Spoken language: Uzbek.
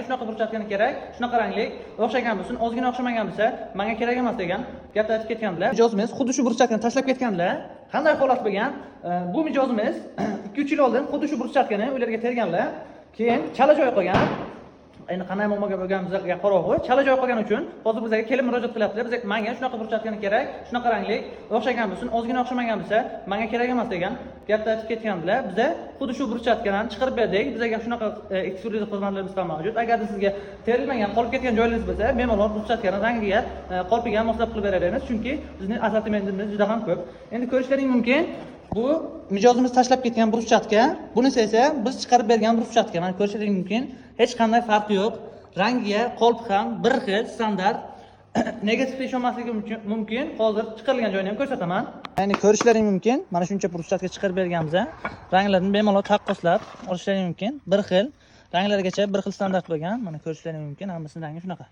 Shunaqa burchatgani kerak, shunaqa rangli, o'xshagan bo'lsin, ozgina o'xshamagan bo'lsa, menga kerak emas degan gapni aytib ketgandilar. Mijozimiz xuddi shu burchatgani tashlab ketgandilar. Qanday holat bo'lgan? Bu mijozimiz 2-3 yil oldin xuddi shu burchatgani ularga terganlar. Keyin chala joy qolgan. Endi qanday muammoga bo'lganimizga qarog'i, chala joy qolgani uchun hozir bizga kelib murojaat qilyaptilar. Bizga menga shunaqa burchatgani kerak, shunaqa rangli, o'xshagan bo'lsin, ozgina o'xshamagan bo'lsa, menga kerak emas degan gapni aytib ketgandilar. Biza xuddi shu burchatgani chiqarib berdik. Bizga shunaqa eksklüziv xizmatlarimiz ham mavjud. Agar sizga terilmagan, qolib ketgan joylaringiz bo'lsa, bemalol burchatgani rangiga, qolpiga moslab qilib beramiz. Chunki bizning assortimentimiz juda ham ko'p. Endi ko'rishlaring mumkin. Bu mijozimiz tashlab ketgan burchatka, bunisi esa biz chiqarib bergan burchatka. Mana ko'rishingiz mumkin. Hech qanday farqi yo'q. Rangiga, qolpi ham bir xil, standart. Negativ ishonmasligi mumkin. Hozir chiqarilgan joyini ham ko'rsataman. Ya'ni ko'rishlaring mumkin. Mana shuncha burchatka chiqarib berganmiz. Ranglarni bemalol taqqoslab olishlaring mumkin. Bir xil. Ranglargacha bir xil standart bo'lgan. Mana ko'rishlaring mumkin. Hammasining rangi shunaqa.